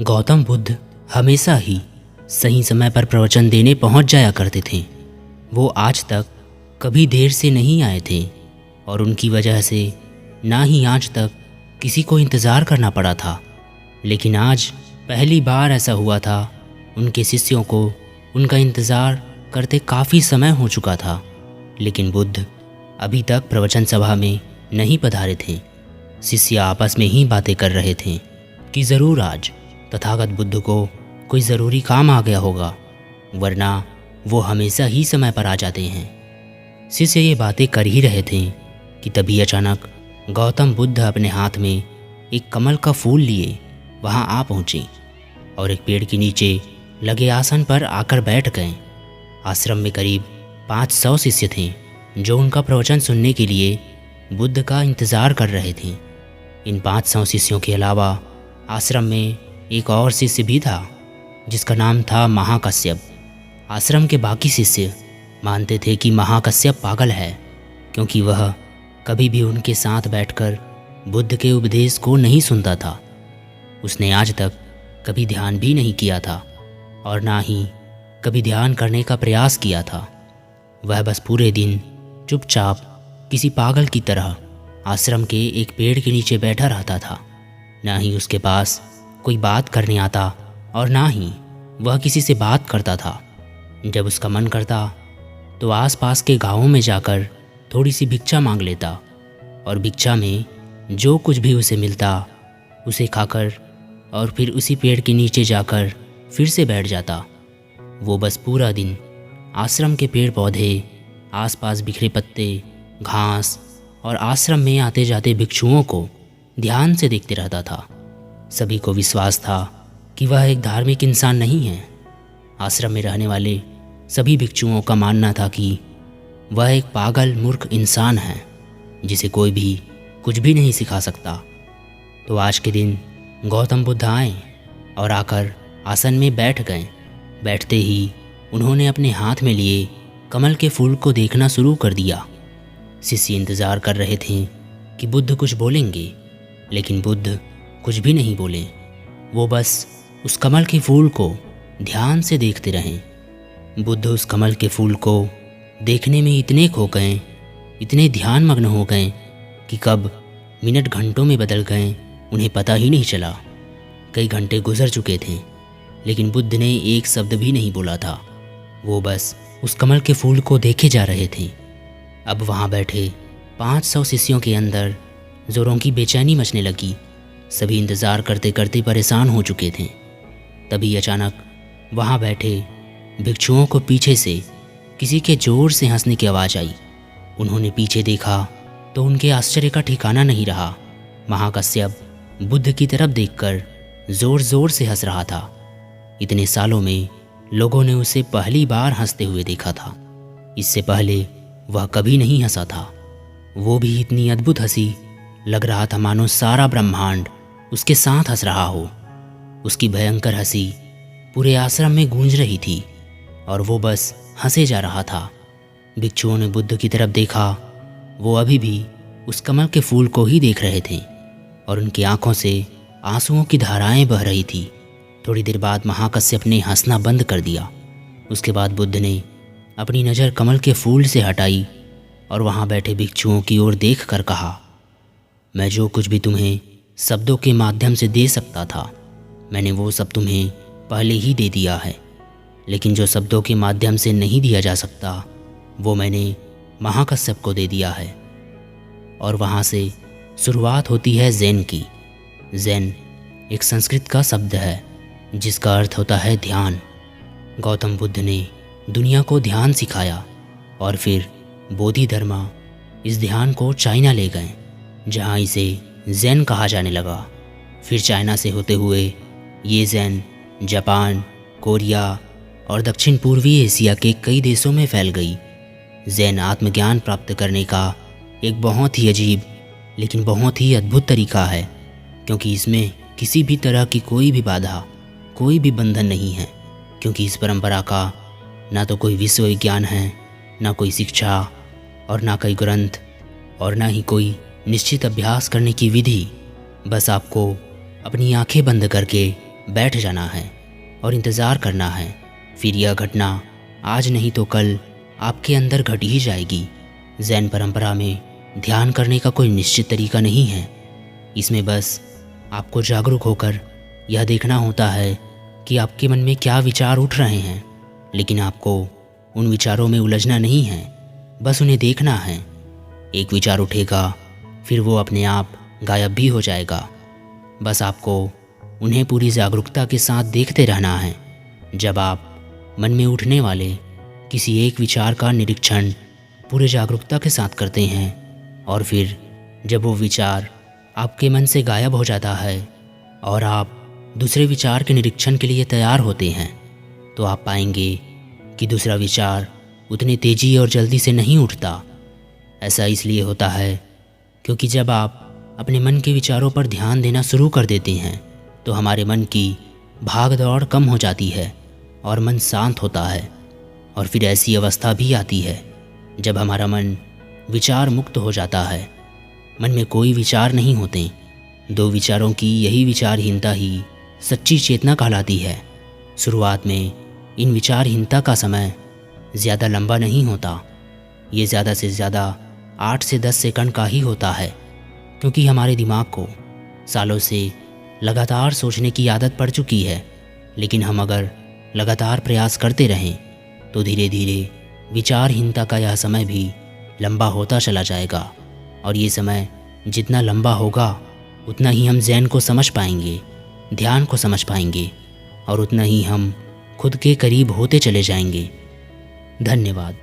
गौतम बुद्ध हमेशा ही सही समय पर प्रवचन देने पहुंच जाया करते थे। वो आज तक कभी देर से नहीं आए थे और उनकी वजह से ना ही आज तक किसी को इंतज़ार करना पड़ा था। लेकिन आज पहली बार ऐसा हुआ था। उनके शिष्यों को उनका इंतज़ार करते काफ़ी समय हो चुका था, लेकिन बुद्ध अभी तक प्रवचन सभा में नहीं पधारे थे। शिष्य आपस में ही बातें कर रहे थे कि ज़रूर आज तथागत बुद्ध को कोई ज़रूरी काम आ गया होगा, वरना वो हमेशा ही समय पर आ जाते हैं। शिष्य ये बातें कर ही रहे थे कि तभी अचानक गौतम बुद्ध अपने हाथ में एक कमल का फूल लिए वहाँ आ पहुँचे और एक पेड़ के नीचे लगे आसन पर आकर बैठ गए। आश्रम में करीब 500 शिष्य थे जो उनका प्रवचन सुनने के लिए बुद्ध का इंतज़ार कर रहे थे। इन 500 शिष्यों के अलावा आश्रम में एक और शिष्य भी था जिसका नाम था महाकश्यप। आश्रम के बाकी शिष्य मानते थे कि महाकश्यप पागल है, क्योंकि वह कभी भी उनके साथ बैठकर बुद्ध के उपदेश को नहीं सुनता था। उसने आज तक कभी ध्यान भी नहीं किया था और ना ही कभी ध्यान करने का प्रयास किया था। वह बस पूरे दिन चुपचाप किसी पागल की तरह आश्रम के एक पेड़ के नीचे बैठा रहता था। ना ही उसके पास कोई बात करने आता और ना ही वह किसी से बात करता था। जब उसका मन करता तो आसपास के गांवों में जाकर थोड़ी सी भिक्षा मांग लेता और भिक्षा में जो कुछ भी उसे मिलता उसे खाकर और फिर उसी पेड़ के नीचे जाकर फिर से बैठ जाता। वो बस पूरा दिन आश्रम के पेड़ पौधे, आसपास बिखरे पत्ते, घास और आश्रम में आते जाते भिक्षुओं को ध्यान से देखते रहता था। सभी को विश्वास था कि वह एक धार्मिक इंसान नहीं है। आश्रम में रहने वाले सभी भिक्षुओं का मानना था कि वह एक पागल मूर्ख इंसान है जिसे कोई भी कुछ भी नहीं सिखा सकता। तो आज के दिन गौतम बुद्ध आए और आकर आसन में बैठ गए। बैठते ही उन्होंने अपने हाथ में लिए कमल के फूल को देखना शुरू कर दिया। शिष्य इंतज़ार कर रहे थे कि बुद्ध कुछ बोलेंगे, लेकिन बुद्ध कुछ भी नहीं बोले। वो बस उस कमल के फूल को ध्यान से देखते रहे। बुद्ध उस कमल के फूल को देखने में इतने खो गए, इतने ध्यान मग्न हो गए कि कब मिनट घंटों में बदल गए उन्हें पता ही नहीं चला। कई घंटे गुजर चुके थे, लेकिन बुद्ध ने एक शब्द भी नहीं बोला था। वो बस उस कमल के फूल को देखे जा रहे थे। अब वहाँ बैठे 500 शिष्यों के अंदर जोरों की बेचैनी मचने लगी। सभी इंतज़ार करते करते परेशान हो चुके थे। तभी अचानक वहाँ बैठे भिक्षुओं को पीछे से किसी के ज़ोर से हंसने की आवाज़ आई। उन्होंने पीछे देखा तो उनके आश्चर्य का ठिकाना नहीं रहा। महाकश्यप बुद्ध की तरफ देखकर ज़ोर ज़ोर से हंस रहा था। इतने सालों में लोगों ने उसे पहली बार हंसते हुए देखा था। इससे पहले वह कभी नहीं हंसा था। वो भी इतनी अद्भुत हंसी, लग रहा था मानो सारा ब्रह्मांड उसके साथ हंस रहा हो। उसकी भयंकर हंसी पूरे आश्रम में गूंज रही थी और वो बस हंसे जा रहा था। भिक्षुओं ने बुद्ध की तरफ देखा। वो अभी भी उस कमल के फूल को ही देख रहे थे और उनकी आंखों से आंसुओं की धाराएं बह रही थी। थोड़ी देर बाद महाकश्यप ने हंसना बंद कर दिया। उसके बाद बुद्ध ने अपनी नज़र कमल के फूल से हटाई और वहाँ बैठे भिक्षुओं की ओर देख कर कहा, मैं जो कुछ भी तुम्हें शब्दों के माध्यम से दे सकता था, मैंने वो सब तुम्हें पहले ही दे दिया है। लेकिन जो शब्दों के माध्यम से नहीं दिया जा सकता, वो मैंने महाकश्यप को दे दिया है। और वहाँ से शुरुआत होती है ज़ेन की। ज़ेन एक संस्कृत का शब्द है जिसका अर्थ होता है ध्यान। गौतम बुद्ध ने दुनिया को ध्यान सिखाया और फिर बोधि धर्मा इस ध्यान को चाइना ले गए, जहाँ इसे ज़ेन कहा जाने लगा। फिर चाइना से होते हुए ये ज़ेन जापान, कोरिया और दक्षिण पूर्वी एशिया के कई देशों में फैल गई। ज़ेन आत्मज्ञान प्राप्त करने का एक बहुत ही अजीब लेकिन बहुत ही अद्भुत तरीका है, क्योंकि इसमें किसी भी तरह की कोई भी बाधा, कोई भी बंधन नहीं है। क्योंकि इस परंपरा का ना तो कोई विश्व विज्ञान है, ना कोई शिक्षा और ना कोई ग्रंथ और ना ही कोई निश्चित अभ्यास करने की विधि। बस आपको अपनी आंखें बंद करके बैठ जाना है और इंतज़ार करना है। फिर यह घटना आज नहीं तो कल आपके अंदर घट ही जाएगी। जैन परंपरा में ध्यान करने का कोई निश्चित तरीका नहीं है। इसमें बस आपको जागरूक होकर यह देखना होता है कि आपके मन में क्या विचार उठ रहे हैं, लेकिन आपको उन विचारों में उलझना नहीं है, बस उन्हें देखना है। एक विचार उठेगा, फिर वो अपने आप गायब भी हो जाएगा। बस आपको उन्हें पूरी जागरूकता के साथ देखते रहना है। जब आप मन में उठने वाले किसी एक विचार का निरीक्षण पूरे जागरूकता के साथ करते हैं और फिर जब वो विचार आपके मन से गायब हो जाता है और आप दूसरे विचार के निरीक्षण के लिए तैयार होते हैं, तो आप पाएंगे कि दूसरा विचार उतनी तेज़ी और जल्दी से नहीं उठता। ऐसा इसलिए होता है क्योंकि जब आप अपने मन के विचारों पर ध्यान देना शुरू कर देते हैं तो हमारे मन की भाग दौड़ कम हो जाती है और मन शांत होता है। और फिर ऐसी अवस्था भी आती है जब हमारा मन विचार मुक्त हो जाता है। मन में कोई विचार नहीं होते। दो विचारों की यही विचारहीनता ही सच्ची चेतना कहलाती है। शुरुआत में इन विचारहीनता का समय ज़्यादा लंबा नहीं होता। ये ज़्यादा से ज़्यादा 8 से 10 सेकंड का ही होता है, क्योंकि हमारे दिमाग को सालों से लगातार सोचने की आदत पड़ चुकी है। लेकिन हम अगर लगातार प्रयास करते रहें तो धीरे धीरे विचारहीनता का यह समय भी लंबा होता चला जाएगा। और ये समय जितना लंबा होगा उतना ही हम ज़ैन को समझ पाएंगे, ध्यान को समझ पाएंगे और उतना ही हम खुद के करीब होते चले जाएंगे। धन्यवाद।